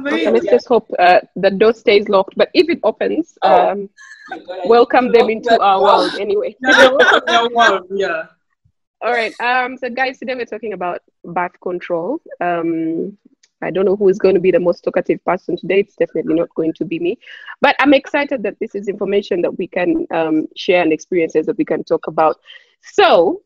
Okay, let's just hope the door stays locked. But if it opens, welcome them into our world anyway. Your world, yeah. All right. So guys, today we're talking about birth control. I don't know who is going to be the most talkative person today. It's definitely not going to be me. But I'm excited that this is information that we can share and experiences that we can talk about. So,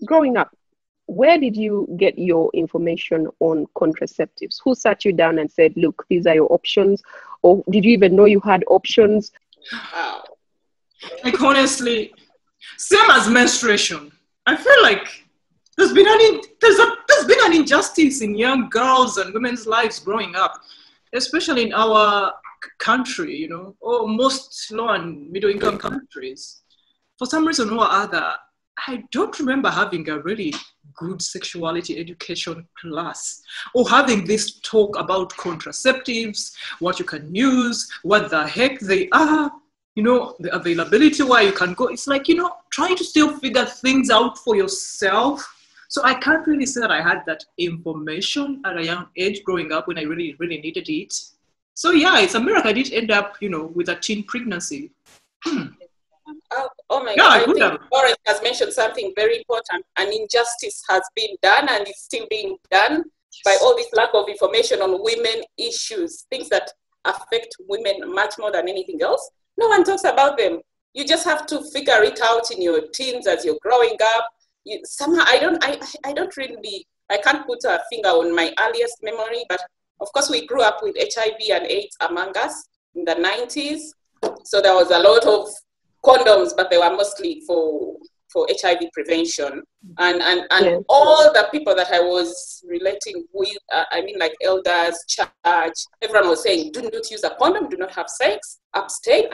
growing up, where did you get your information on contraceptives? Who sat you down and said, look, these are your options? Or did you even know you had options? Like, honestly, same as menstruation. I feel like there's been an injustice in young girls and women's lives growing up, especially in our country, you know, or most low and middle income countries. For some reason or other, I don't remember having a really good sexuality education class or having this talk about contraceptives, what you can use, what the heck they are, you know, the availability, where you can go. It's like, you know, trying to still figure things out for yourself. So I can't really say that I had that information at a young age growing up when I really, really needed it. So yeah, it's a miracle I did end up, you know, with a teen pregnancy. Oh my God, I think Lauren has mentioned something very important. An injustice has been done and is still being done by all this lack of information on women issues, things that affect women much more than anything else. No one talks about them. You just have to figure it out in your teens as you're growing up. Somehow, I can't put a finger on my earliest memory, but of course we grew up with HIV and AIDS among us in the 90s. So there was a lot of condoms, but they were mostly for HIV prevention. And all the people that I was relating with, I mean like elders, church, everyone was saying, do not use a condom, do not have sex, abstain.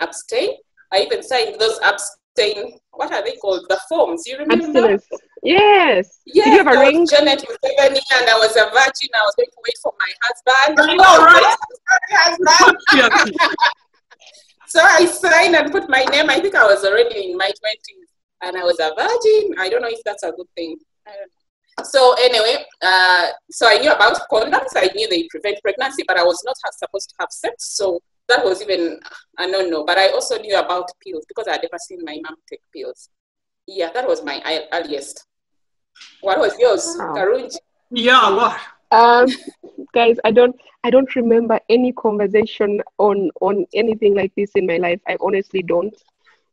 I even signed those abstain, what are they called? The forms, you remember? Abstinence. Yes. Yeah, did you have a ring? Janet was 7 and I was a virgin. I was going to wait for my husband. I know, right? So I signed and put my name. I think I was already in my 20s and I was a virgin. I don't know if that's a good thing. So anyway, so I knew about condoms. I knew they prevent pregnancy, but I was not supposed to have sex. So that was even a no-no. But I also knew about pills because I had never seen my mom take pills. Yeah, that was my earliest. What was yours, Karunji? Yeah, what? Guys, I don't remember any conversation on anything like this in my life. I honestly don't.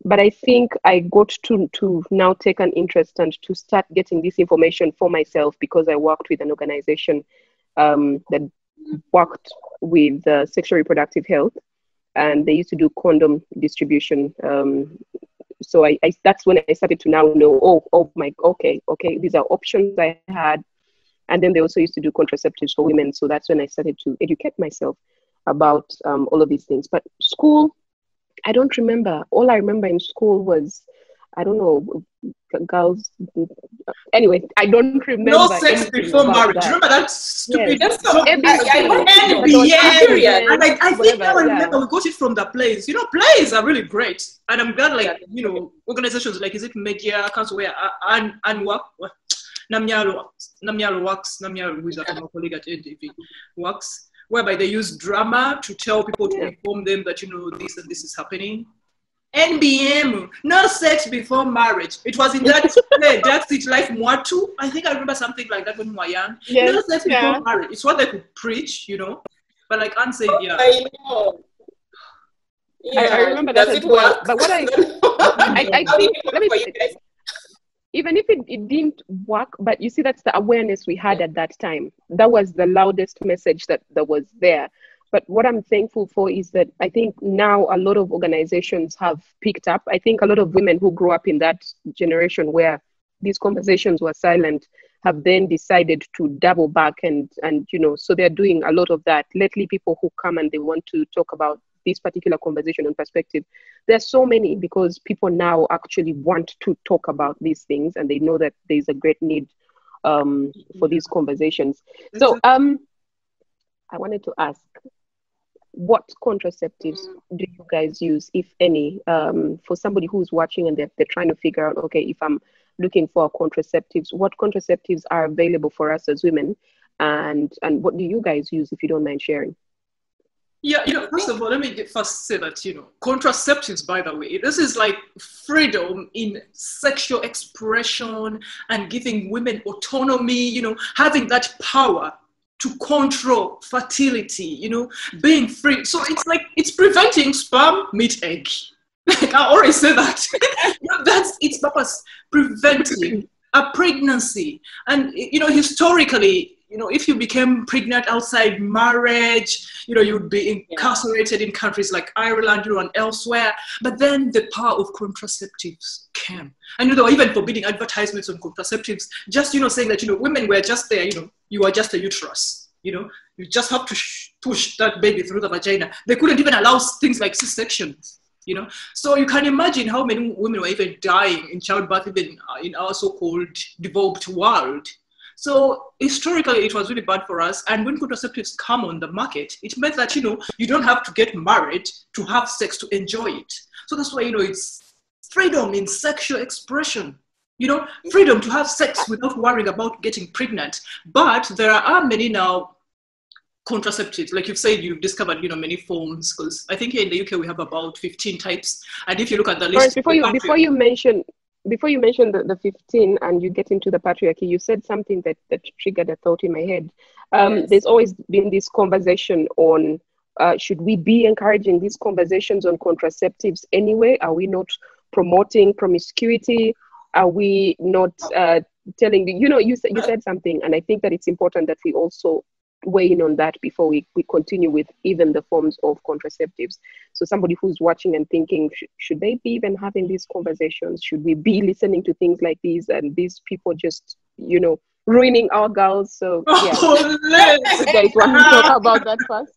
But I think I got to now take an interest and to start getting this information for myself because I worked with an organization that worked with sexual reproductive health, and they used to do condom distribution. So I that's when I started to now know, okay, these are options I had. And then they also used to do contraceptives for women. So that's when I started to educate myself about all of these things. But school, I don't remember. All I remember in school was, I don't know, girls. Anyway, I don't remember. No sex before marriage. That. Remember that stupid Yes. NBA. And I think now I remember we got it from the plays. You know, plays are really great. And I'm glad, like, you know, organizations like, is it Media, Council, where, and work. Namyalo works, Namyalo, who is my colleague at NTV, works, whereby they use drama to tell people, to inform them that, you know, this and this is happening. NBM, no sex before marriage. It was in that play, That's It Life Mwatu. I think I remember something like that when we were young. Yes, no sex before marriage. It's what they could preach, you know. But like Anne said, I know. Yeah, I remember that as well. But what I think, let me say, even if it didn't work, but you see, that's the awareness we had at that time. That was the loudest message that was there. But what I'm thankful for is that I think now a lot of organizations have picked up. I think a lot of women who grew up in that generation where these conversations were silent have then decided to double back and you know, so they're doing a lot of that. Lately, people who come and they want to talk about this particular conversation and perspective, there's so many because people now actually want to talk about these things and they know that there's a great need for these conversations. So I wanted to ask, what contraceptives do you guys use, if any, for somebody who's watching and they're trying to figure out, okay, if I'm looking for contraceptives, what contraceptives are available for us as women? and what do you guys use, if you don't mind sharing? Yeah, first of all, let me first say that, contraceptives, by the way, this is like freedom in sexual expression and giving women autonomy, having that power to control fertility, being free. So it's like, it's preventing sperm, meet egg. Like I already said that. That's its purpose, preventing a pregnancy. And, historically, if you became pregnant outside marriage, you'd be incarcerated in countries like Ireland, and elsewhere. But then the power of contraceptives came. And they were even forbidding advertisements on contraceptives, just, saying that, women were just there, you are just a uterus, you just have to push that baby through the vagina. They couldn't even allow things like C-sections. So you can imagine how many women were even dying in childbirth, even in our so-called developed world. So historically, it was really bad for us. And when contraceptives come on the market, it meant that, you don't have to get married to have sex to enjoy it. So that's why, it's freedom in sexual expression, freedom to have sex without worrying about getting pregnant. But there are many now contraceptives, like you've said, you've discovered, many forms, because I think here in the UK we have about 15 types. And if you look at the list, before you mention the 15 and you get into the patriarchy, you said something that triggered a thought in my head. Yes. There's always been this conversation on should we be encouraging these conversations on contraceptives anyway? Are we not promoting promiscuity? Are we not telling you said something, and I think that it's important that we also weigh in on that before we continue with even the forms of contraceptives. So somebody who's watching and thinking, should they be even having these conversations? Should we be listening to things like these, and these people just, ruining our girls? So yeah, you guys want to talk about that first?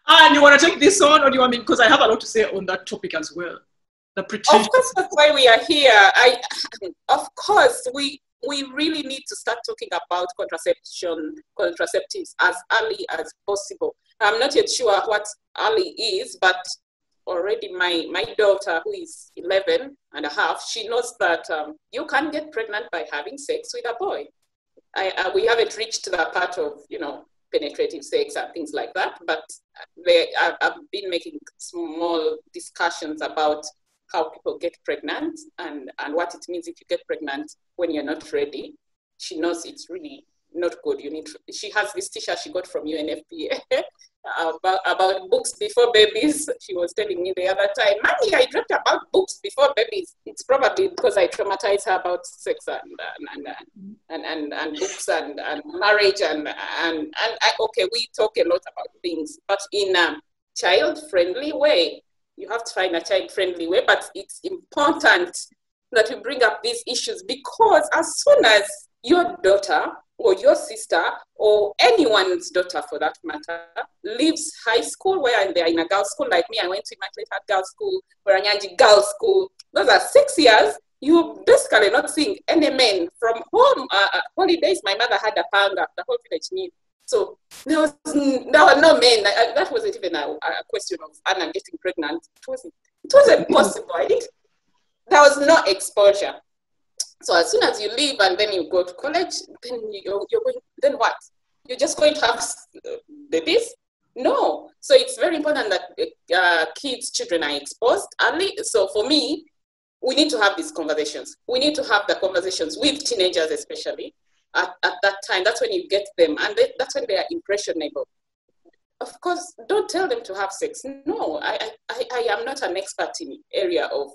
And you want to take this on, or do you want me? Because I have a lot to say on that topic as well. Of course, that's why we are here. Of course, we really need to start talking about contraceptives as early as possible. I'm not yet sure what early is, but already my daughter, who is 11 and a half, she knows that you can get pregnant by having sex with a boy. We haven't reached the part of, penetrative sex and things like that, but I've been making small discussions about how people get pregnant and what it means if you get pregnant when you're not ready. She knows it's really not good. She has this t-shirt she got from UNFPA about books before babies. She was telling me the other time, Mommy, I dreamt about books before babies. It's probably because I traumatized her about sex and books and marriage okay, we talk a lot about things, but in a child-friendly way. You have to find a child-friendly way, but it's important that we bring up these issues, because as soon as your daughter or your sister or anyone's daughter, for that matter, leaves high school, where they're in a girls' school, like me, I went to Immaculate Girls' School, Weranyanji Girls' School, those are 6 years, you're basically not seeing any men. From home, holidays, my mother had a panga, the whole village knew. So there were no men. That wasn't even a question of Anna getting pregnant. It wasn't possible. There was no exposure. So as soon as you leave and then you go to college, then you're going. Then what? You're just going to have babies? No. So it's very important that children are exposed early. So for me, we need to have these conversations. We need to have the conversations with teenagers, especially. At that time, that's when you get them, and that's when they are impressionable. Of course, don't tell them to have sex. No, I am not an expert in the area of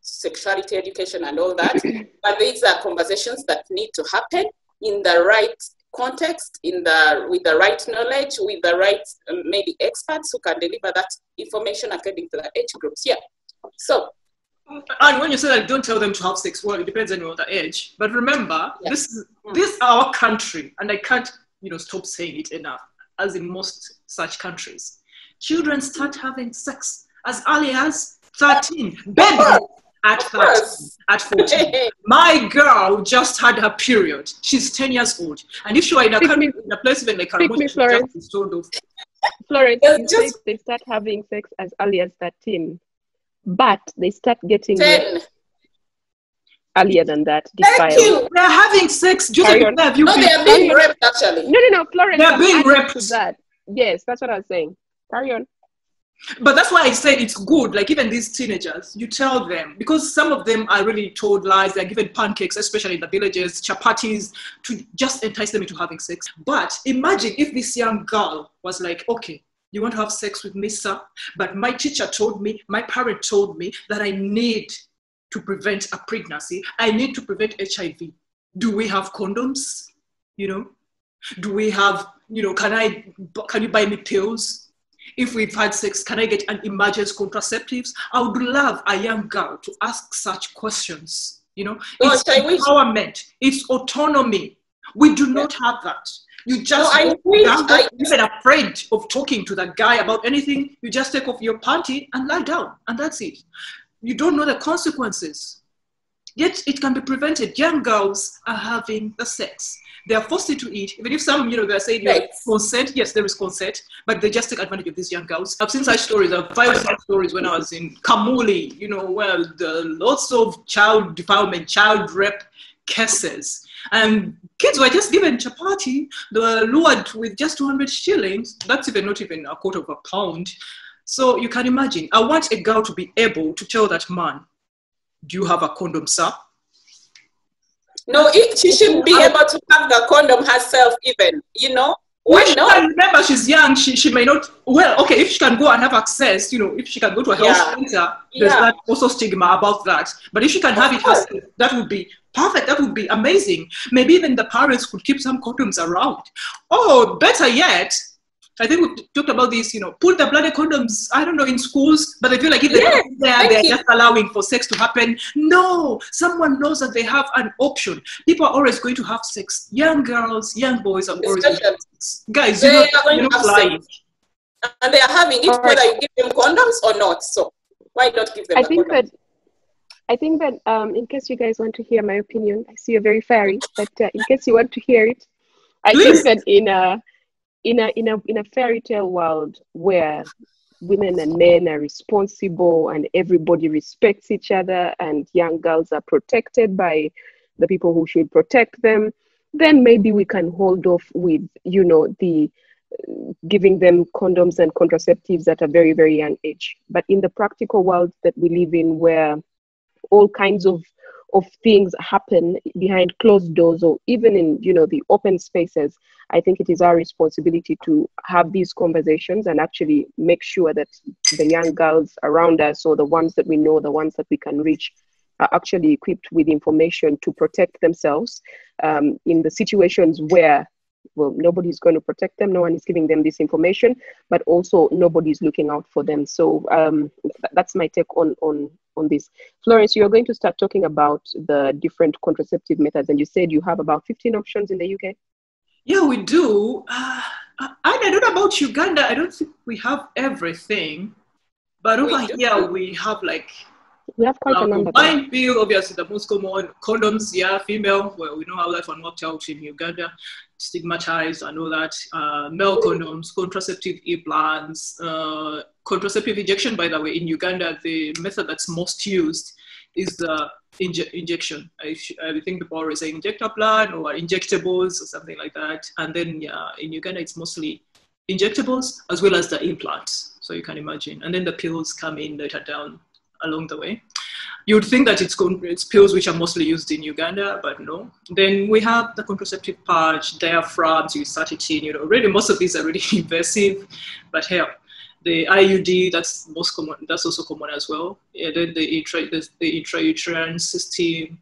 sexuality education and all that, but these are conversations that need to happen in the right context, with the right knowledge, with the right maybe experts who can deliver that information according to the age groups. Yeah. So. And when you say that, don't tell them to have sex, well, it depends on the age. But remember, this is our country, and I can't, stop saying it enough, as in most such countries. Children start having sex as early as 13. Baby at 13, at 14. My girl just had her period. She's 10 years old. And if she were in a country, in a place even like Karamoja, Florence, they start having sex as early as 13. But they start getting 10. earlier than that. Thank you. They're having sex. Just like they are being raped, actually. No, Florence. They're being raped. To that. Yes, that's what I was saying. Carry on. But that's why I say it's good. Like even these teenagers, you tell them, because some of them are really told lies. They're given pancakes, especially in the villages, chapatis, to just entice them into having sex. But imagine if this young girl was like, okay, you want to have sex with me, sir? But my teacher told me, my parent told me that I need to prevent a pregnancy. I need to prevent HIV. Do we have condoms? You know, do we have, you know, can you buy me pills? If we've had sex, can I get an emergency contraceptives? I would love a young girl to ask such questions. You know, it's empowerment, it's autonomy. We do not have that. You just even afraid of talking to that guy about anything. You just take off your panty and lie down, and that's it. You don't know the consequences. Yet it can be prevented. Young girls are having the sex. They are forced to eat. Even if some, you know, they're saying consent, yes, there is consent, but they just take advantage of these young girls. I've seen such stories. I've filed such stories when I was in Kamuli, you know, where lots of child defilement, child rape cases. And kids were just given chapati. They were lured with just 200 shillings. That's not even a quarter of a pound. So you can imagine. I want a girl to be able to tell that man, do you have a condom, sir? No, she shouldn't be able to have the condom herself even, you know? Why not? Remember, she's young, she may not, well, okay, if she can go and have access, you know, if she can go to a health center, there's that also stigma about that. But if she can have it herself, that would be perfect, that would be amazing. Maybe even the parents could keep some condoms around. Oh, better yet, I think we've talked about this, you know, put the bloody condoms, I don't know, in schools, but I feel like if they're just allowing for sex to happen. No, someone knows that they have an option. People are always going to have sex. Young girls, young boys are always going to have sex. Guys, you're not lying. And they are having it whether you give them condoms or not. So why not give them condoms? I think that in case you guys want to hear my opinion, I see you're very fiery, but in case you want to hear it, I think that in a fairy tale world where women and men are responsible and everybody respects each other and young girls are protected by the people who should protect them, then maybe we can hold off with, you know, the giving them condoms and contraceptives at a very, very young age. But in the practical world that we live in, where all kinds of things happen behind closed doors or even in, you know, the open spaces, I think it is our responsibility to have these conversations and actually make sure that the young girls around us, or the ones that we know, the ones that we can reach, are actually equipped with information to protect themselves in the situations where, well, nobody's going to protect them, no one is giving them this information, but also nobody's looking out for them. So that's my take on this. Florence, you're going to start talking about the different contraceptive methods, and you said you have about 15 options in the UK. Yeah, we do. I don't know about Uganda. I don't think we have everything, but over here we have like, we have quite a number. Combined pill, obviously the most common, condoms, female. Well, we know how that one worked out in Uganda, stigmatized and all that. Male condoms, contraceptive implants, contraceptive injection. By the way, in Uganda, the method that's most used is the injection. I think people always say injector plan or injectables or something like that. And then in Uganda, it's mostly injectables as well as the implants. So you can imagine. And then the pills come in later down along the way. You would think that it's pills which are mostly used in Uganda, but no. Then we have the contraceptive patch, diaphragms, you start it in, you know, really most of these are really invasive, but hell, the IUD, that's most common, that's also common as well. Yeah, then the intrauterine system,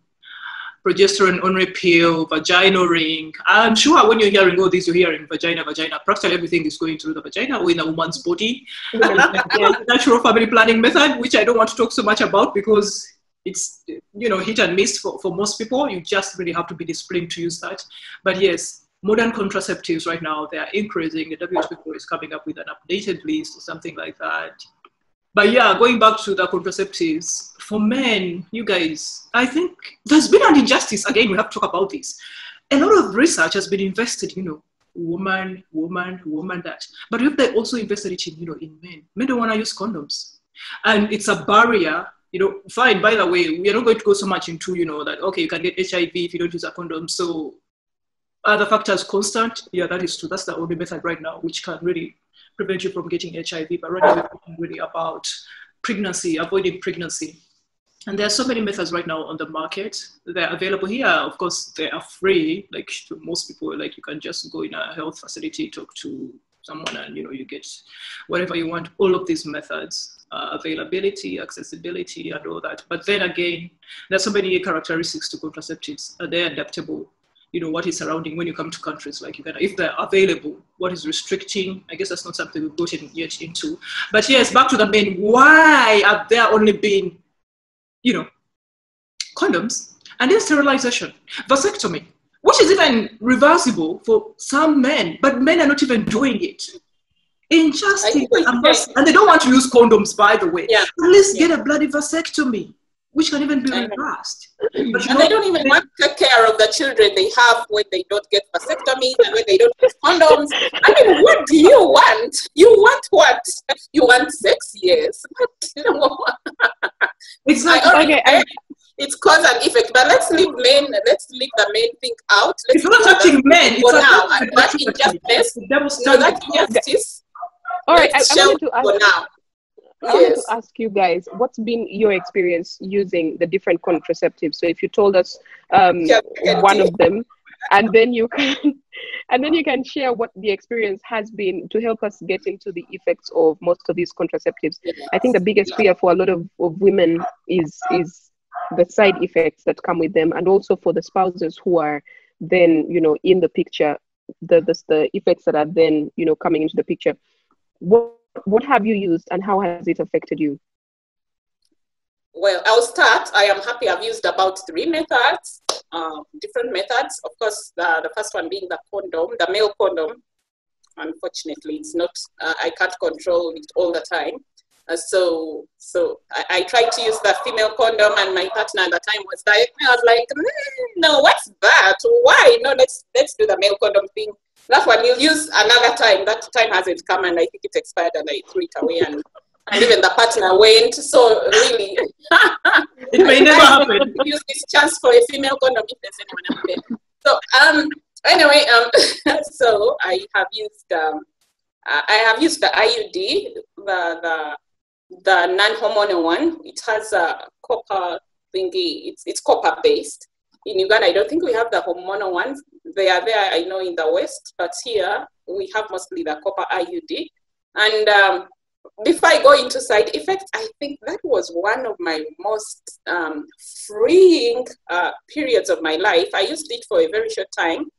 progesterone only pill, vaginal ring. I'm sure when you're hearing all this, you're hearing vagina. Practically everything is going through the vagina or in a woman's body. The natural family planning method, which I don't want to talk so much about because it's, you know, hit and miss for most people. You just really have to be disciplined to use that. But yes, modern contraceptives right now, they are increasing. The WHO is coming up with an updated list or something like that. But yeah, going back to the contraceptives, for men, you guys, I think there's been an injustice. Again, we have to talk about this. A lot of research has been invested, you know, woman, that. But if they also invested it in, you know, in men. Men don't want to use condoms. And it's a barrier, fine, by the way, we are not going to go so much into, that, okay, you can get HIV if you don't use a condom. So other factors constant. Yeah, that is true. That's the only method right now which can really prevent you from getting HIV. But right now, we're talking really about pregnancy, avoiding pregnancy. And there are so many methods right now on the market. They're available here. Of course, they are free. Like to most people, like you can just go in a health facility, talk to someone, and you get whatever you want. All of these methods, availability, accessibility, and all that. But then again, there's so many characteristics to contraceptives. They're adaptable. What is surrounding when you come to countries like Uganda, if they're available, what is restricting? I guess that's not something we've gotten yet into. But yes, back to the main, why have there only been condoms and then sterilization, vasectomy, which is even reversible for some men, but men are not even doing it. Injustice, and they don't want to use condoms, by the way. Yeah. At least get a bloody vasectomy, which can even be reversed. But and they don't even want to take care of the children they have when they don't get vasectomies and when they don't use condoms. I mean, what do you want? You want what? You want sex? Yes. Exactly. It's cause and effect, but let's leave the main thing out. It's not touching men. For now, that injustice. That injustice. All right, I wanted to ask. For now. I wanted to ask you guys, what's been your experience using the different contraceptives? So if you told us one of them, and then you can share what the experience has been to help us get into the effects of most of these contraceptives. I think the biggest fear for a lot of women is the side effects that come with them, and also for the spouses who are then in the picture, the effects that are then coming into the picture. What have you used and how has it affected you? Well, I'll start. I am happy I've used about 3 methods, different methods. Of course, the first one being the condom, the male condom. Unfortunately, it's not, I can't control it all the time. So I tried to use the female condom, and my partner at the time was like, no, what's that? Why? No, let's do the male condom thing. That one you'll use another time. That time hasn't come, and I think it expired, and I threw it away, and even the partner went. So really, it may never happen. Use this chance for a female condom if there's anyone out there. So anyway, so I have used the IUD, the non-hormonal one. It has a copper thingy. It's copper based. In Uganda, I don't think we have the hormonal ones. They are there, I know, in the West, but here we have mostly the copper IUD. And before I go into side effects, I think that was one of my most freeing periods of my life. I used it for a very short time,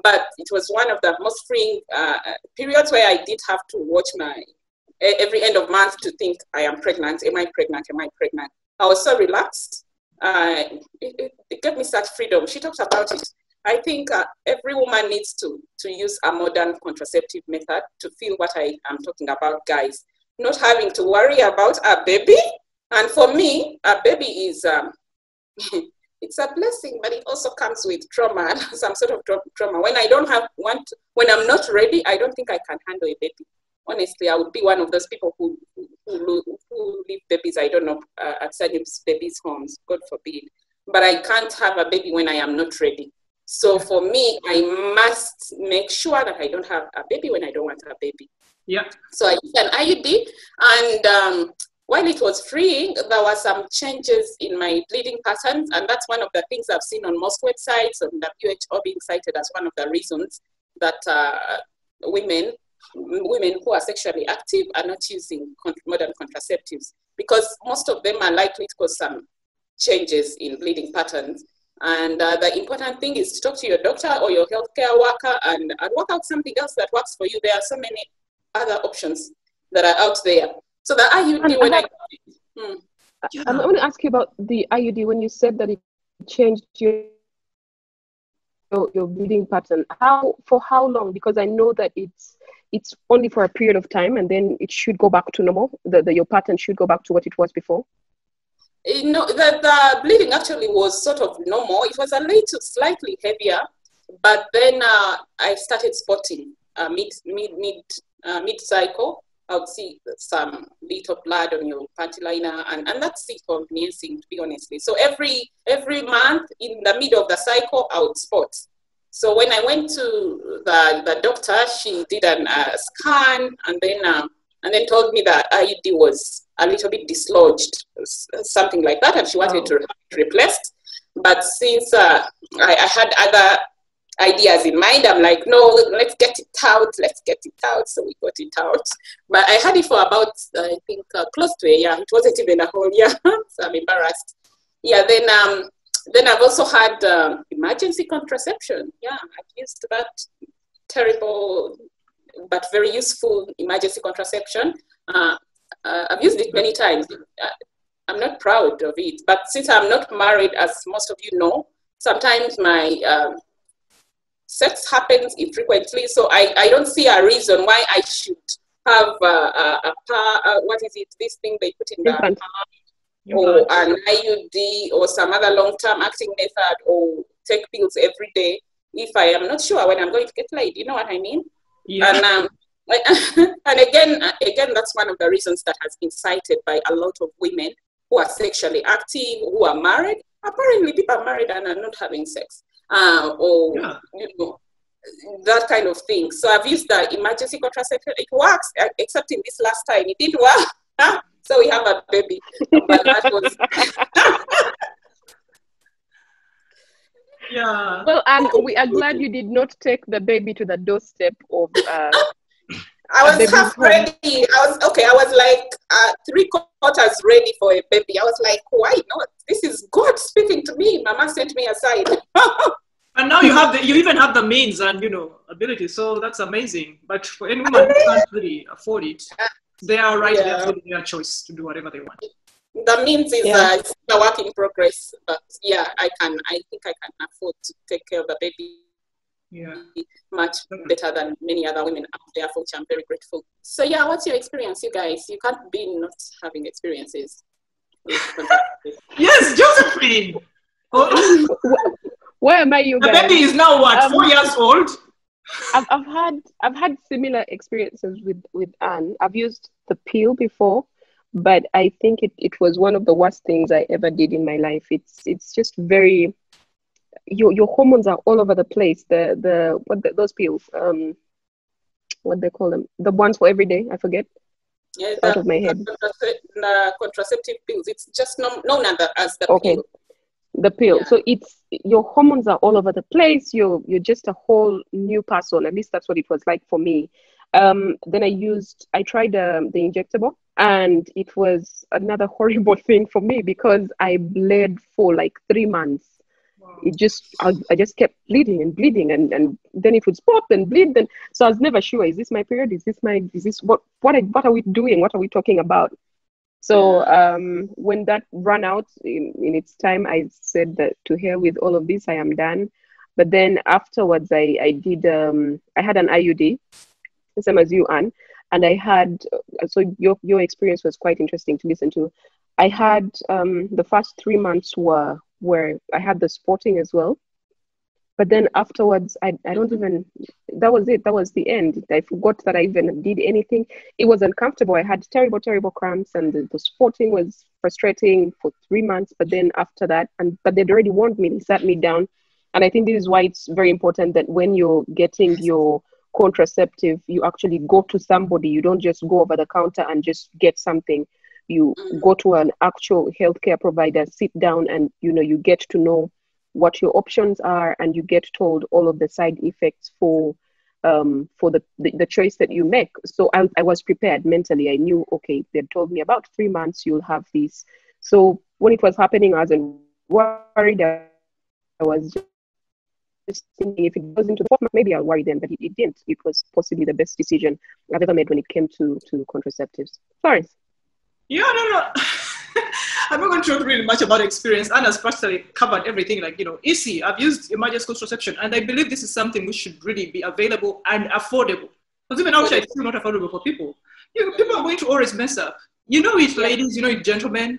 but it was one of the most freeing periods where I did have to watch every end of month to think, I am pregnant, am I pregnant, am I pregnant? I was so relaxed. It gave me such freedom. She talks about it. I think every woman needs to use a modern contraceptive method to feel what I am talking about, guys. Not having to worry about a baby. And for me, a baby is, it's a blessing, but it also comes with trauma, some sort of trauma. When I don't when I'm not ready, I don't think I can handle a baby. Honestly, I would be one of those people who leave babies, I don't know, at certain babies' homes, God forbid. But I can't have a baby when I am not ready. So for me, I must make sure that I don't have a baby when I don't want a baby. Yeah. So I used an IUD, and while it was freeing, there were some changes in my bleeding patterns, and that's one of the things I've seen on most websites, and WHO being cited as one of the reasons that women who are sexually active are not using modern contraceptives, because most of them are likely to cause some changes in bleeding patterns. And the important thing is to talk to your doctor or your healthcare worker and work out something else that works for you. There are so many other options that are out there. So the IUD, I want to ask you about the IUD. When you said that it changed your bleeding pattern, for how long? Because I know that it's only for a period of time, and then it should go back to normal. Your pattern should go back to what it was before. No, the bleeding actually was sort of normal. It was a little slightly heavier, but then I started spotting mid-cycle. I would see some little blood on your panty liner, and that's it for nursing, to be honestly. So every month in the middle of the cycle, I would spot. So when I went to the doctor, she did a scan and then told me that IUD was a little bit dislodged, something like that, and she wanted to have it replaced. But since I had other ideas in mind, I'm like, no, let's get it out. So we got it out. But I had it for about, I think, close to a year. It wasn't even a whole year, so I'm embarrassed. Yeah, then I've also had emergency contraception. Yeah, I've used that terrible but very useful emergency contraception. I've used it many times. I'm not proud of it, but since I'm not married, as most of you know, sometimes my sex happens infrequently, so I don't see a reason why I should have what is it, this thing they put in the or an IUD or some other long-term acting method, or take pills every day if I am not sure when I'm going to get laid. You know what I mean? Yeah. And again, that's one of the reasons that has been cited by a lot of women who are sexually active, who are married. Apparently, people are married and are not having sex, you know, that kind of thing. So I've used the emergency contraception. It works, except in this last time, it didn't work. So we have a baby. But that was yeah. Well, and we are glad you did not take the baby to the doorstep of. I was half ready. I was like 3/4 ready for a baby. I was like, why not? This is God speaking to me. Mama sent me aside. And now you even have the means and ability. So that's amazing. But for any woman who can't really afford it, they are right there for their choice to do whatever they want. The means is a work in progress, but yeah, I think I can afford to take care of the baby much better than many other women out there, for which I'm very grateful. So yeah, what's your experience, you guys? You can't be not having experiences. Yes, Josephine! Where am I, you guys? The baby is now what, 4 years old? I've had similar experiences with Anne. I've used the pill before, but I think it was one of the worst things I ever did in my life. It's just very, your hormones are all over the place. Those pills, what they call them, the ones for every day, I forget. Yeah, out of my head. The contraceptive pills. It's just known as the pill. The pill. Yeah. So it's, your hormones are all over the place. You're just a whole new person. At least that's what it was like for me. Then I tried the injectable, and it was another horrible thing for me because I bled for like 3 months. Wow. I just kept bleeding, and then it would stop and bleed. And so I was never sure, is this my period? Is this what are we doing? What are we talking about? So when that ran out in its time, I said that to hell with all of this, I am done. But then afterwards, I did, I had an IUD, the same as you, Anne. And I had, so your experience was quite interesting to listen to. I had, the first 3 months were where I had the spotting as well. But then afterwards, I don't even, that was it. That was the end. I forgot that I even did anything. It was uncomfortable. I had terrible, terrible cramps, and the spotting was frustrating for 3 months. But then after that, but they'd already warned me, they sat me down. And I think this is why it's very important that when you're getting your contraceptive, you actually go to somebody. You don't just go over the counter and just get something. You go to an actual healthcare provider, sit down, and you get to know what your options are, and you get told all of the side effects for the choice that you make. So I was prepared mentally. I knew, okay, they told me about 3 months you'll have this. So when it was happening, I wasn't worried. I was just thinking, if it goes into the 4th month, maybe I'll worry then, but it didn't. It was possibly the best decision I've ever made when it came to contraceptives. Sorry. Yeah, no. I'm not going to talk really much about experience. Anna's practically covered everything. Like, easy. I've used emergency contraception, and I believe this is something which should really be available and affordable. Because even outside, it's still not affordable for people. People are going to always mess up. Ladies, gentlemen,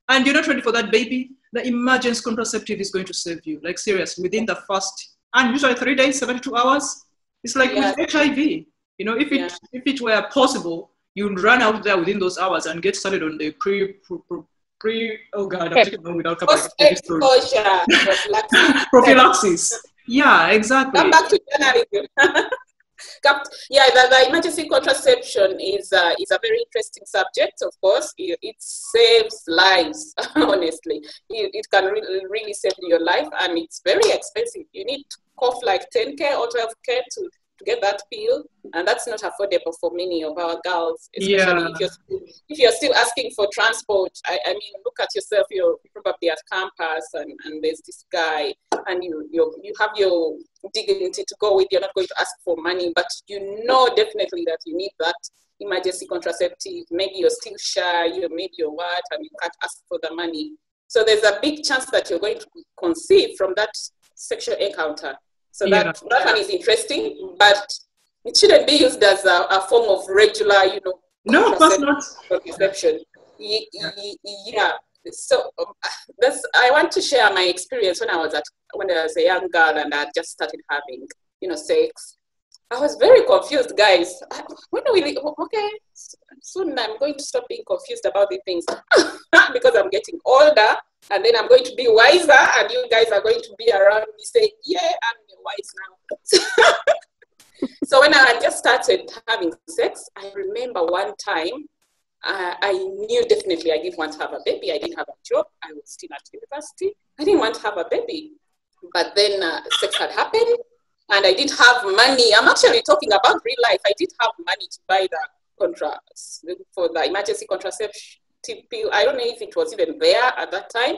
and you're not ready for that baby. The emergency contraceptive is going to save you. Like, seriously, within the first, and usually 3 days, 72 hours. It's like with HIV. If it were possible, you run out there within those hours and get started on the oh God, I'm taking on without exposure prophylaxis. Yeah, exactly. Come back to journalism. Yeah, the emergency contraception is a very interesting subject. Of course, it saves lives. Honestly, it can really save your life, and it's very expensive. You need to cough like 10K or 12K to get that pill, and that's not affordable for many of our girls, especially if you're still asking for transport. I mean, look at yourself. You're probably at campus, and there's this guy, and you have your dignity to go with. You're not going to ask for money, but you know definitely that you need that emergency contraceptive. Maybe you're still shy, maybe you're what, and you can't ask for the money. So there's a big chance that you're going to conceive from that sexual encounter. So that one is interesting, but it shouldn't be used as a form of regular, no, of course not. Contraception. Yeah. So I want to share my experience when I was a young girl and I just started having, sex. I was very confused, guys. Okay, soon I'm going to stop being confused about these things because I'm getting older, and then I'm going to be wiser, and you guys are going to be around me saying, yeah, I'm wise now. So when I just started having sex, I remember one time, I knew definitely I didn't want to have a baby. I didn't have a job. I was still at university. I didn't want to have a baby. But then sex had happened, and I didn't have money. I'm actually talking about real life. I didn't have money to buy for the emergency contraceptive pill. I don't know if it was even there at that time.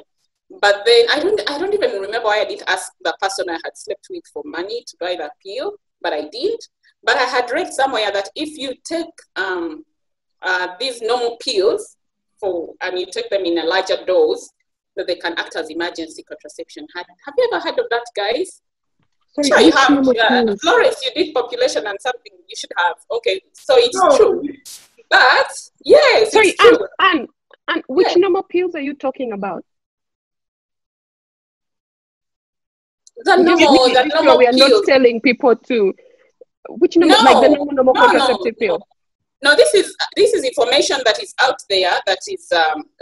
But then I don't even remember why I didn't ask the person I had slept with for money to buy that pill, but I did. But I had read somewhere that if you take these normal pills and you take them in a larger dose, that they can act as emergency contraception. Have you ever heard of that, guys? Sorry, sure, you have. Florence, you did population and something you should have. Okay, so it's true. But yes, sorry, it's true. And which normal pills are you talking about? The normal we are pills. not telling people to which normal, like the normal contraceptive pill. No, this is information that is out there that is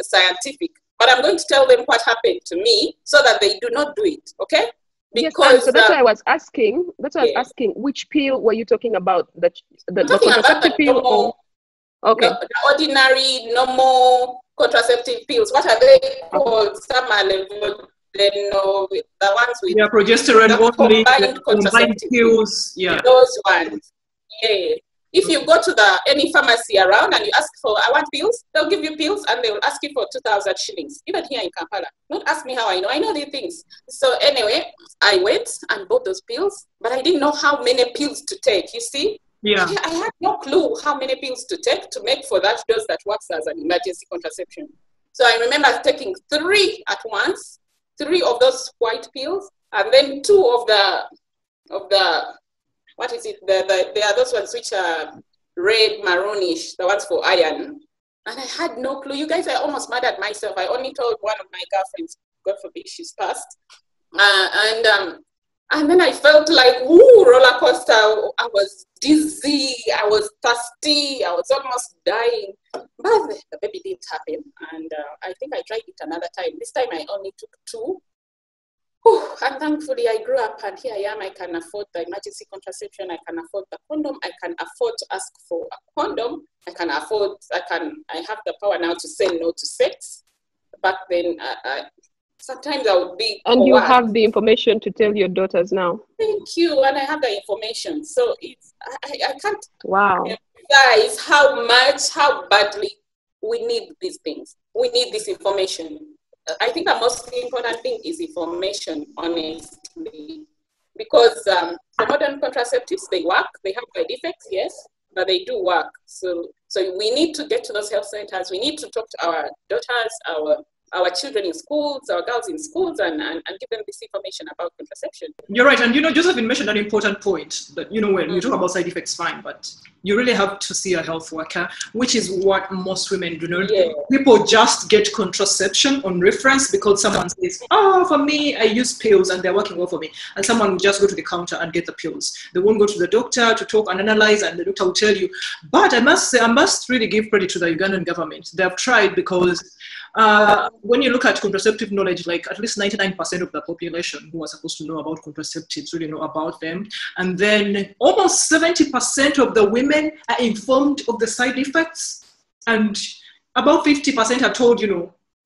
scientific. But I'm going to tell them what happened to me so that they do not do it. Okay? Because so that's why I was asking. That's why I was asking. Which pill were you talking about? The contraceptive pill? Normal, the ordinary normal contraceptive pills. What are they called? Some are the ones with progesterone combined contraceptive pills. Yeah, those ones. Yeah. If you go to any pharmacy around and you ask for, I want pills, they'll give you pills and they will ask you for 2,000 shillings, even here in Kampala. Don't ask me how I know. I know these things. So anyway, I went and bought those pills, but I didn't know how many pills to take, you see? Yeah. I had no clue how many pills to take to make for that dose that works as an emergency contraception. So I remember taking 3 at once, 3 of those white pills, and then 2 of the what is it? There are those ones which are red, maroonish, the ones for iron. And I had no clue. You guys, I almost murdered myself. I only told one of my girlfriends, God forbid she's passed. And then I felt like, ooh, roller coaster. I was dizzy. I was thirsty. I was almost dying. But the baby didn't happen. And I think I tried it another time. This time I only took 2. And thankfully I grew up and here I am. I can afford the emergency contraception. I can afford the condom. I can afford to ask for a condom. I have the power now to say no to sex. Back then, sometimes I would be. And you have the information to tell your daughters now. Thank you. And I have the information. So I can't. Wow. Guys, how badly we need these things. We need this information. I think the most important thing is information, honestly, because the modern contraceptives, they work. They have side effects, yes, but they do work. So we need to get to those health centers. We need to talk to our daughters, our our children in schools, our girls in schools, and give them this information about contraception. You're right. And, Josephine mentioned an important point that, when you talk about side effects, fine, but you really have to see a health worker, which is what most women do not do. People just get contraception on reference because someone says, oh, for me, I use pills and they're working well for me. And someone will just go to the counter and get the pills. They won't go to the doctor to talk and analyze, and the doctor will tell you. But I must say, I must really give credit to the Ugandan government. They have tried, because when you look at contraceptive knowledge, like at least 99% of the population who are supposed to know about contraceptives really know about them. And then almost 70% of the women are informed of the side effects. And about 50% are told,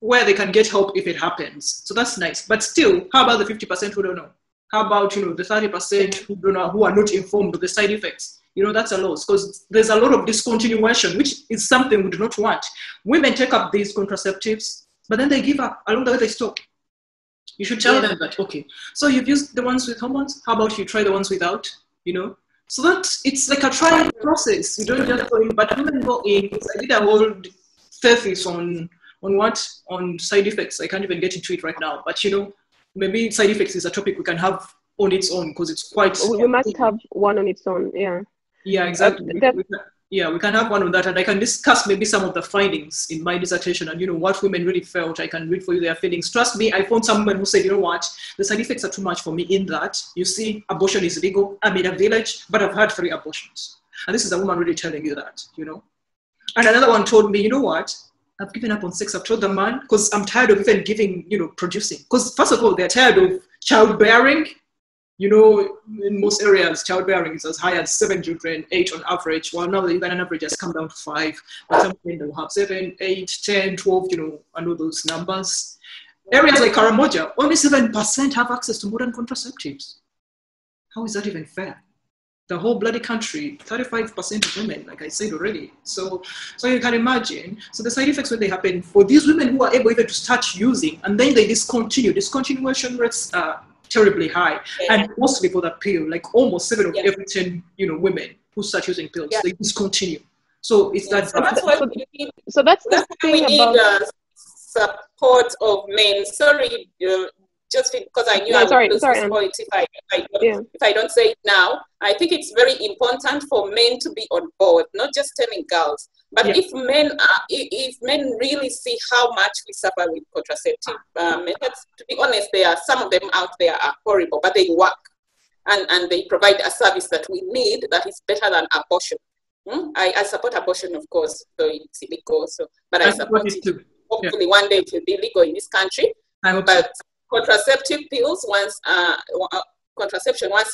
where they can get help if it happens. So that's nice. But still, how about the 50% who don't know? How about, the 30% who don't know, who are not informed of the side effects? That's a loss, because there's a lot of discontinuation, which is something we do not want. Women take up these contraceptives, but then they give up. Along the way, they stop. You should tell them that, okay, so you've used the ones with hormones. How about you try the ones without, So that it's like a trial process. You don't just go in, but women go in. I did a whole thesis on side effects. I can't even get into it right now, but, maybe side effects is a topic we can have on its own, because it's quite... We must have one on its own, yeah. Yeah, exactly. We can have one on that, and I can discuss maybe some of the findings in my dissertation, and what women really felt. I can read for you their feelings. Trust me, I found some women who said, the side effects are too much for me in that, you see, abortion is legal. I'm in a village, but I've had 3 abortions. And this is a woman really telling you that, And another one told me, I've given up on sex. I've told the man, because I'm tired of even giving, producing. Because first of all, they're tired of childbearing. In most areas, childbearing is as high as 7 children, 8 on average. While now even an average has come down to 5. But some women will have 7, 8, 10, 12, I know those numbers. Areas like Karamoja, only 7% have access to modern contraceptives. How is that even fair? The whole bloody country, 35% of women, like I said already. So you can imagine. So the side effects when they happen for these women who are able even to start using, and then they discontinue. Discontinuation rates are terribly high, and mostly for that pill, like almost 7 of every 10, women who start using pills, they discontinue. So it's that. So that's why we need. So that's the thing we need about support of men. Sorry, just because I knew I would lose this point if I don't say it now. I think it's very important for men to be on board, not just telling girls. But if men really see how much we suffer with contraceptive methods, to be honest, some of them out there are horrible, but they work, and they provide a service that we need that is better than abortion. I support abortion, of course, though it's illegal. But I support it too. Hopefully, one day it will be legal in this country. But contraceptive pills, once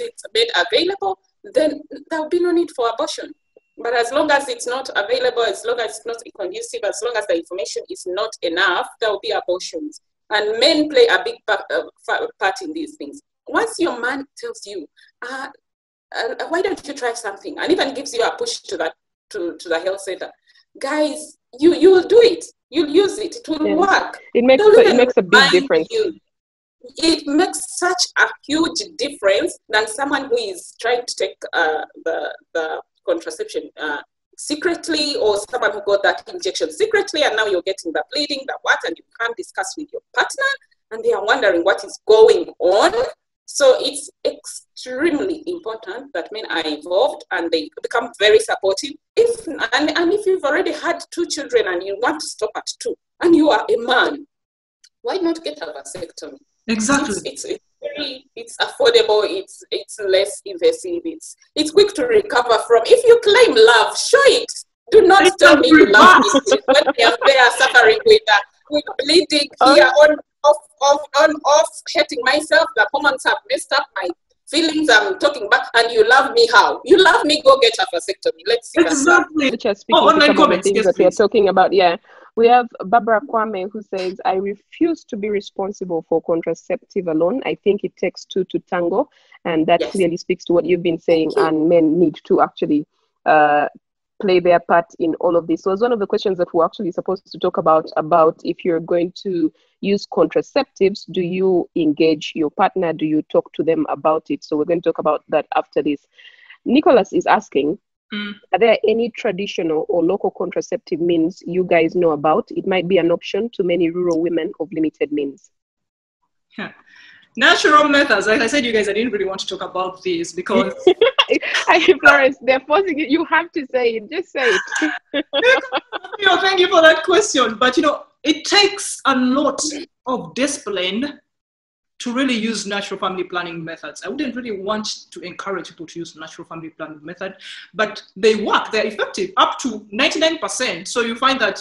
it's made available, then there will be no need for abortion. But as long as it's not available, as long as it's not conducive, as long as the information is not enough, there will be abortions. And men play a big part in these things. Once your man tells you, why don't you try something, and even gives you a push to the health center, guys, you will do it. You'll use it. It will work. It makes a big difference. It makes such a huge difference than someone who is trying to take the contraception secretly, or someone who got that injection secretly, and now you're getting the bleeding, the what, and you can't discuss with your partner, and they are wondering what is going on. So it's extremely important that men are involved and they become very supportive. If you've already had 2 children and you want to stop at 2, and you are a man, why not get a vasectomy? Exactly. It's affordable. It's less invasive. It's quick to recover from. If you claim love, show it. Do not tell me you love me when they are suffering with bleeding here on off, hurting myself. The hormones have messed up my feelings. I'm talking back, and you love me how? You love me? Go get a vasectomy. Let's see. Exactly. Which are speaking to some of the things that we are talking about. Yeah. We have Barbara Kwame who says, I refuse to be responsible for contraceptive alone. I think it takes 2 to tango. And that clearly speaks to what you've been saying. And men need to actually play their part in all of this. So it's one of the questions that we're actually supposed to talk about if you're going to use contraceptives, do you engage your partner? Do you talk to them about it? So we're going to talk about that after this. Nicholas is asking, Are there any traditional or local contraceptive means you guys know about? It might be an option to many rural women of limited means. Yeah. Natural methods. Like I said, you guys, I didn't really want to talk about this because Florence, they're forcing you. You have to say it. Just say it. Thank you for that question. But it takes a lot of discipline to really use natural family planning methods. I wouldn't really want to encourage people to use natural family planning method, but they work. They're effective up to 99%. So you find that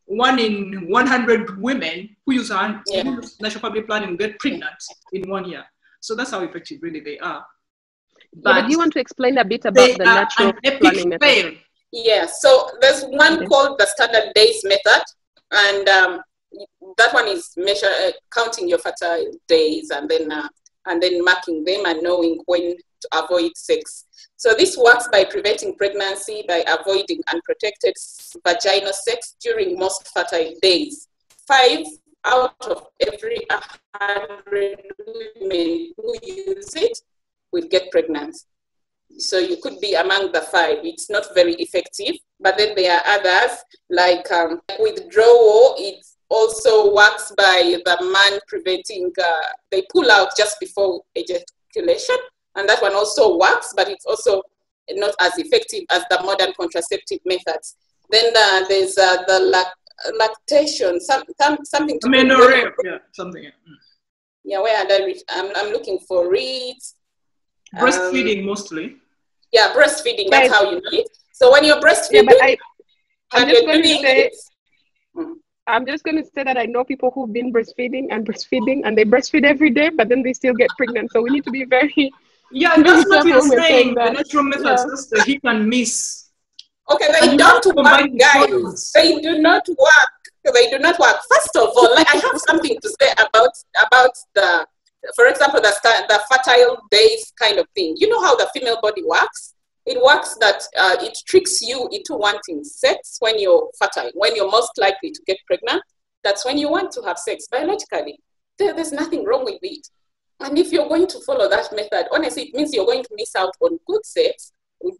1 in 100 women who use natural family planning will get pregnant in 1 year. So that's how effective really they are. But do you want to explain a bit about the natural planning method? Yeah, so there's one called the standard days method, and that one is counting your fertile days and then marking them and knowing when to avoid sex. So this works by preventing pregnancy by avoiding unprotected vaginal sex during most fertile days. 5 out of every 100 women who use it will get pregnant. So you could be among the 5. It's not very effective, but then there are others like withdrawal. It also works by the man preventing, they pull out just before ejaculation, and that one also works, but it's also not as effective as the modern contraceptive methods. Then there's the lactation, something to amenorrhea, something. Yeah, where I'm looking for it. Breastfeeding mostly. Yeah, breastfeeding, that's how you know it. So when you're breastfeeding, I'm just going to say that I know people who've been breastfeeding and they breastfeed every day, but then they still get pregnant. So we need to be very... Yeah, that's what we're saying. The natural methods, that's the hit and miss. Okay, they don't work, guys. They do not work. They do not work. First of all, I have something to say about the, for example, the fertile days kind of thing. You know how the female body works? It works that it tricks you into wanting sex when you're fertile, when you're most likely to get pregnant. That's when you want to have sex biologically. There's nothing wrong with it. And if you're going to follow that method, honestly, it means you're going to miss out on good sex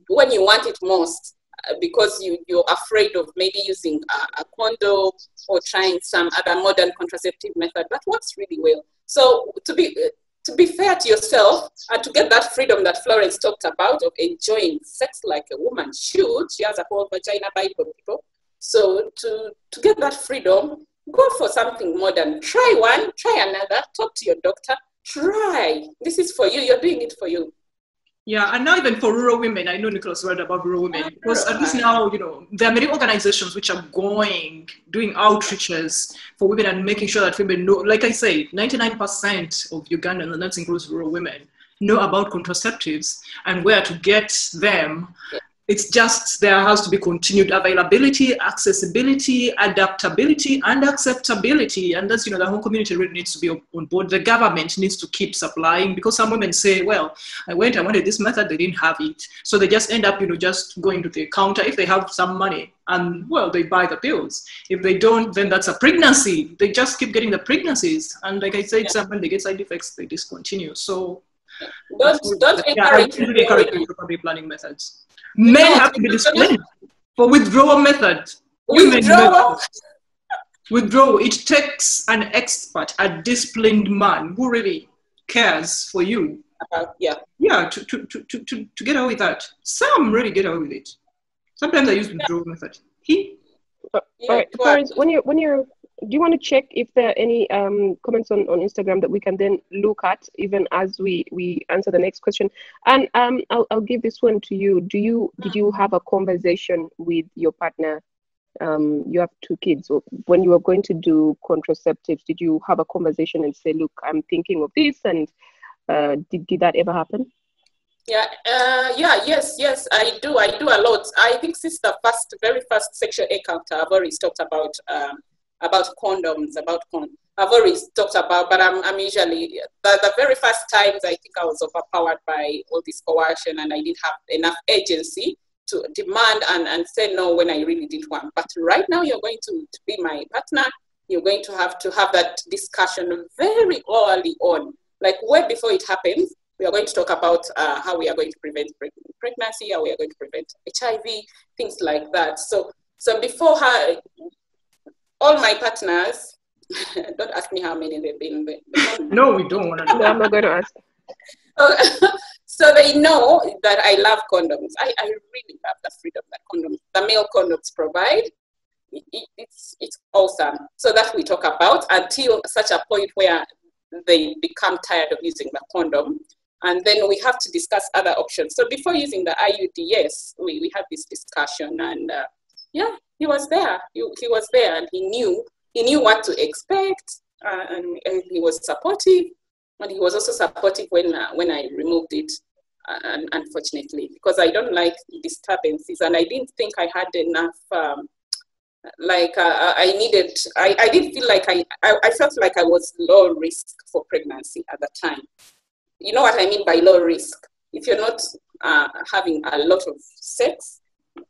when you want it most, because you're afraid of maybe using a condom or trying some other modern contraceptive method that works really well. So to be fair to yourself and to get that freedom that Florence talked about of enjoying sex like a woman should, she has a whole vagina Bible, people. So to get that freedom, go for something modern. Try one, try another, talk to your doctor, try. This is for you, you're doing it for you. Yeah, and now even for rural women, I know Nicholas read about rural women, because at least now, there are many organizations which are doing outreaches for women and making sure that women know, like I say, 99% of Ugandans, and that includes rural women, know about contraceptives and where to get them. It's just there has to be continued availability, accessibility, adaptability, and acceptability. And that's, the whole community really needs to be on board. The government needs to keep supplying, because some women say, well, I wanted this method, they didn't have it. So they just end up, just going to the counter if they have some money, and, well, they buy the pills. If they don't, then that's a pregnancy. They just keep getting the pregnancies. And like I said, when they get side effects, they discontinue. So don't encourage family planning methods. Men have to be disciplined for withdrawal method. Withdrawal. It takes an expert, a disciplined man who really cares for you. To get away with that. Some really get away with it. Sometimes I use withdrawal method. All right, Florence, do you want to check if there are any comments on Instagram that we can then look at even as we answer the next question? And I'll give this one to you. Did you have a conversation with your partner? You have 2 kids. So when you were going to do contraceptives, did you have a conversation and say, look, I'm thinking of this, and did that ever happen? Yes, I do a lot. I think since the very first sexual encounter, I've always talked about condoms, I've always talked about, but I'm usually, the very first times I think I was overpowered by all this coercion, and I didn't have enough agency to demand and say no when I really did want. But right now you're going to be my partner, you're going to have that discussion very early on, like way before it happens. We are going to talk about how we are going to prevent pregnancy, how we are going to prevent HIV, things like that. So before her, all my partners, don't ask me how many they've been. No, we don't want to know. No, I'm not going to ask. So they know that I love condoms. I really love the freedom that the male condoms provide. It's awesome. So that we talk about until such a point where they become tired of using the condom. And then we have to discuss other options. So before using the IUD, yes, we had this discussion, and yeah, he was there. He was there, and he knew what to expect, and he was supportive. And he was also supportive when I removed it, unfortunately, because I don't like disturbances, and I didn't think I had enough. I didn't feel like I felt like I was low risk for pregnancy at the time. You know what I mean by low risk? If you're not having a lot of sex,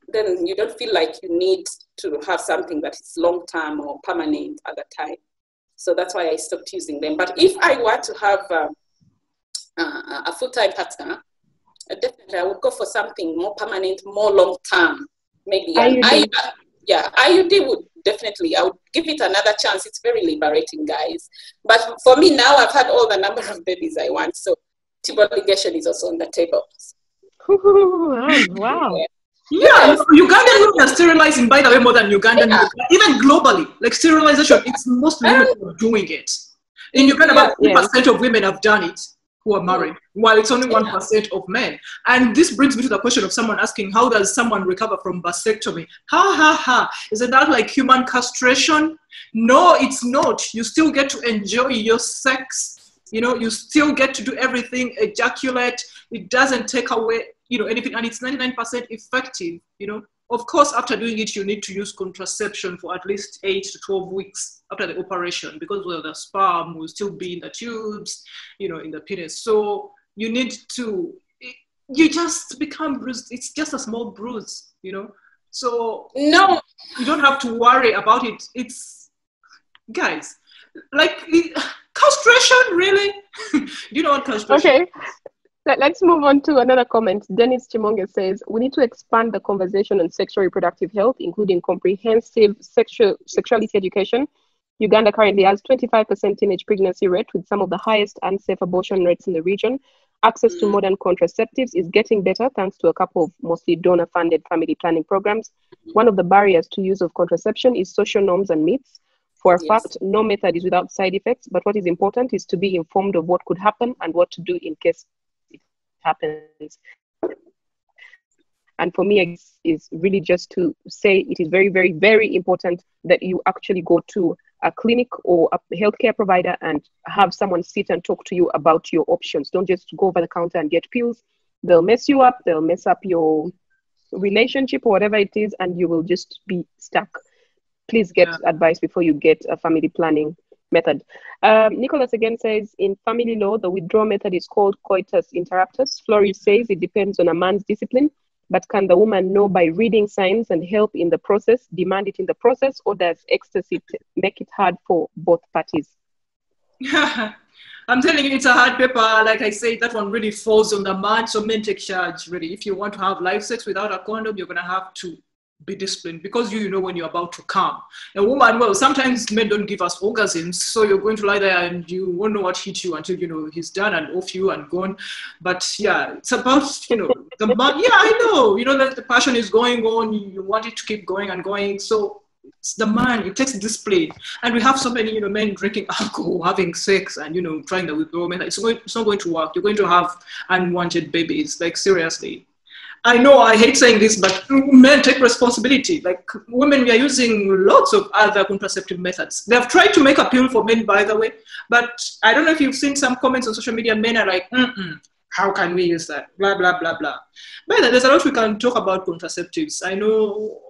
then you don't feel like you need to have something that is long-term or permanent at the time. So that's why I stopped using them. But if I were to have a full-time partner, definitely I would go for something more permanent, more long-term. Maybe IUD would definitely, I would give it another chance. It's very liberating, guys. But for me now, I've had all the number of babies I want. So tubal ligation is also on the table. Wow. Yeah, Ugandan women are sterilizing, by the way, more than Ugandan. Yeah. Even globally, like sterilization, it's mostly women who are doing it. In Uganda, about 3% of women have done it who are married, while it's only 1% of men. And this brings me to the question of someone asking, how does someone recover from vasectomy? Isn't that like human castration? No, it's not. You still get to enjoy your sex. You know, you still get to do everything, ejaculate. It doesn't take away, anything, and it's 99% effective, Of course, after doing it, you need to use contraception for at least 8 to 12 weeks after the operation, because the sperm will still be in the tubes, in the penis. So you need to, you just become bruised. It's just a small bruise, So no, you don't have to worry about it. It's, guys, like castration, really? Do you know what castration? Okay. Let's move on to another comment. Dennis Chimonge says, we need to expand the conversation on sexual reproductive health, including comprehensive sexuality education. Uganda currently has 25% teenage pregnancy rate, with some of the highest unsafe abortion rates in the region. Access to modern contraceptives is getting better thanks to a couple of mostly donor-funded family planning programs. One of the barriers to use of contraception is social norms and myths. For a fact, no method is without side effects, but what is important is to be informed of what could happen and what to do in case happens. And for me, is really just to say it is very, very, very important that you actually go to a clinic or a healthcare provider and have someone sit and talk to you about your options. Don't just go over the counter and get pills. They'll mess you up. They'll mess up your relationship or whatever it is, and you will just be stuck. Please get advice before you get a family planning method. Nicholas again says, in family law, the withdrawal method is called coitus interruptus. Flores says it depends on a man's discipline, but can the woman know by reading signs and help in the process, demand it in the process, or does ecstasy make it hard for both parties? I'm telling you, it's a hard paper. Like I say, that one really falls on the man, so men take charge, really. If you want to have live sex without a condom, you're going to have to be disciplined, because you know when you're about to come. A woman, well, sometimes men don't give us orgasms, so you're going to lie there and you won't know what hit you until he's done and off you and gone. But yeah, it's about the man. Yeah, I know, that the passion is going on, you want it to keep going and going. So it's the man, it takes discipline. And we have so many men drinking alcohol, having sex, and trying the withdrawal method. It's not going to work. You're going to have unwanted babies, like seriously. I know I hate saying this, but men take responsibility. Like women, we are using lots of other contraceptive methods. They have tried to make a pill for men, by the way, but I don't know if you've seen some comments on social media. Men are like, how can we use that? Blah, blah, blah, blah. But there's a lot we can talk about contraceptives. I know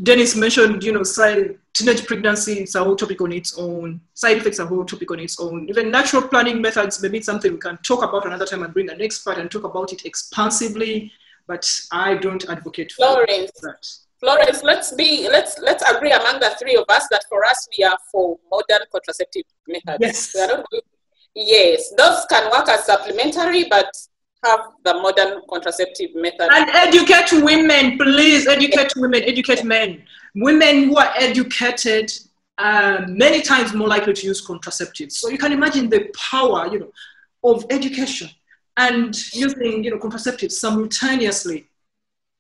Dennis mentioned, teenage pregnancy is a whole topic on its own. Side effects are a whole topic on its own. Even natural planning methods, maybe it's something we can talk about another time and bring an expert and talk about it expansively. But I don't advocate for that. Florence, let's agree among the three of us that for us we are for modern contraceptive methods. Yes. We are not going, Yes, those can work as supplementary, but have the modern contraceptive method. And educate women, please. Educate women, educate men. Women who are educated many times more likely to use contraceptives. So you can imagine the power, of education and using, contraceptives simultaneously.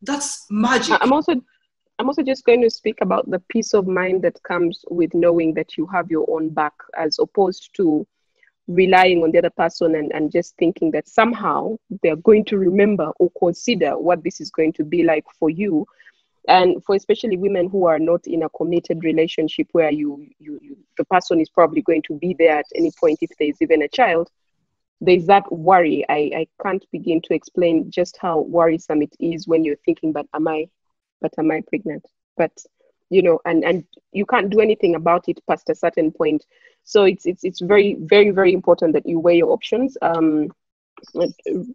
That's magic. I'm also just going to speak about the peace of mind that comes with knowing that you have your own back, as opposed to relying on the other person and just thinking that somehow they're going to remember or consider what this is going to be like for you. And for especially women who are not in a committed relationship where the person is probably going to be there at any point if there's even a child, there's that worry. I can't begin to explain just how worrisome it is when you're thinking, but am I pregnant? But and you can't do anything about it past a certain point. So it's very, very, very important that you weigh your options.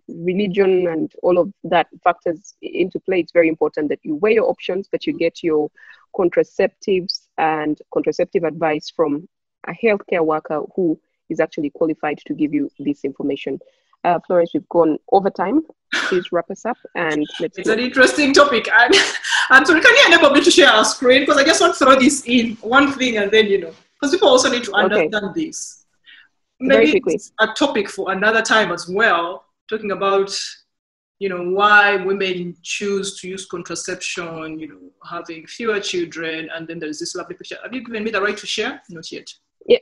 Religion and all of that factors into play. It's very important that you weigh your options, that you get your contraceptives and contraceptive advice from a healthcare worker who is actually qualified to give you this information. Florence, we've gone over time. Please wrap us up and let's It's an interesting topic. I'm sorry, can you enable me to share our screen? Because I just want to throw this in one thing and then, because people also need to understand this. Maybe it's a topic for another time as well, talking about, why women choose to use contraception, having fewer children, and then there's this lovely picture. Have you given me the right to share? Not yet. Yeah,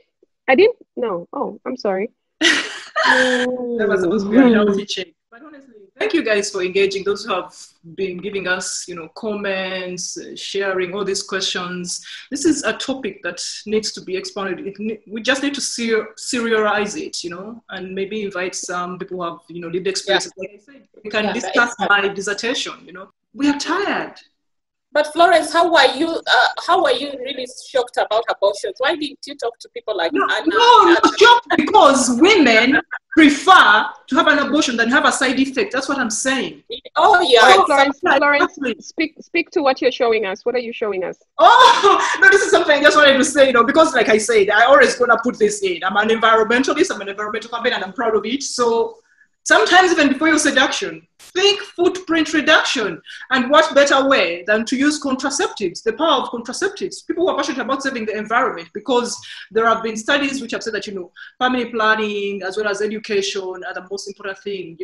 I didn't? No. Oh, I'm sorry. That was supposed to be a healthy check. But honestly, thank you guys for engaging. Those who have been giving us, comments, sharing all these questions. This is a topic that needs to be expounded. We just need to serialize it, and maybe invite some people who have, lived experiences. Like I said, we can discuss my dissertation. We are tired. But Florence, how were you really shocked about abortions? Why didn't you talk to people like Anna? No, shocked because women prefer to have an abortion than have a side effect. That's what I'm saying. Oh, yeah. Florence, speak to what you're showing us. What are you showing us? Oh, no, this is something I just wanted to say, because like I said, I always gonna put this in. I'm an environmentalist, I'm an environmental campaigner, and I'm proud of it. So sometimes even before your seduction, think footprint reduction. And what better way than to use contraceptives, the power of contraceptives. People who are passionate about saving the environment, because there have been studies which have said that, family planning as well as education are the most important thing,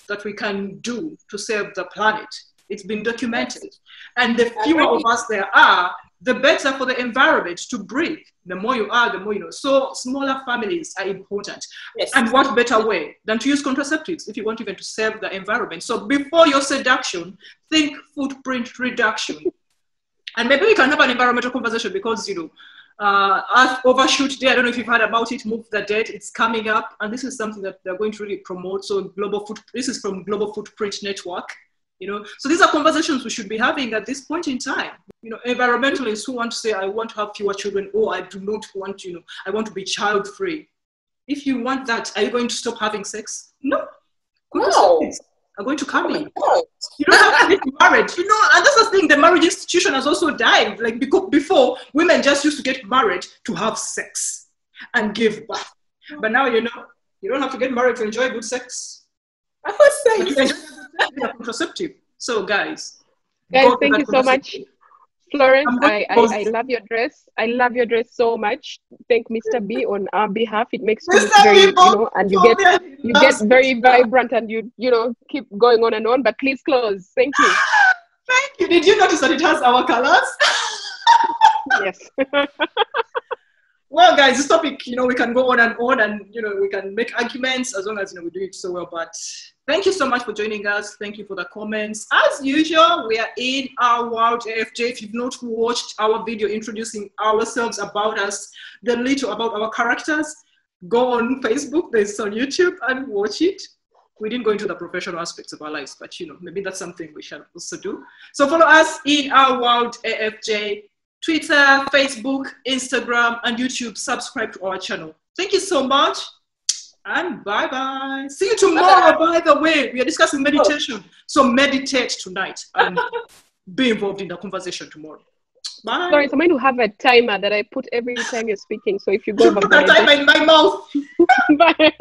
that we can do to save the planet. It's been documented. And the fewer of us there are, the better for the environment to breathe. The more you are, the more you know. So smaller families are important. Yes. And what better way than to use contraceptives if you want even to save the environment? So before your seduction, think footprint reduction. And maybe we can have an environmental conversation because, Earth Overshoot Day, I don't know if you've heard about it, Move the Dead, it's coming up. And this is something that they're going to really promote. So this is from Global Footprint Network. So these are conversations we should be having at this point in time. Environmentalists who want to say, I want to have fewer children, or I do not want, I want to be child-free. If you want that, are you going to stop having sex? No. No. Are going to come in. You don't have to get married. And that's the thing, the marriage institution has also died. Like, because before, women just used to get married to have sex and give birth. But now, you don't have to get married to enjoy good sex. I was saying. Contraceptive. So guys, thank you so much. Florence, I love your dress. I love your dress so much. Thank Mr. B on our behalf. It makes you look very, and you get very vibrant and you keep going on and on. But please close. Thank you. Thank you. Did you notice that it has our colors? Yes. Well, guys, this topic, we can go on and we can make arguments as long as we do it so well. But thank you so much for joining us. Thank you for the comments. As usual, we are in Our World AFJ. If you've not watched our video introducing ourselves, about us, the little about our characters, go on Facebook, there's on YouTube, and watch it. We didn't go into the professional aspects of our lives, but maybe that's something we shall also do. So follow us in Our World AFJ. Twitter, Facebook, Instagram, and YouTube. Subscribe to our channel. Thank you so much, and bye-bye. See you tomorrow, by the way. We are discussing meditation. So meditate tonight and be involved in the conversation tomorrow. Bye. Sorry, I'm going to have a timer that I put every time you're speaking. So if you go over put a timer in my mouth. Bye.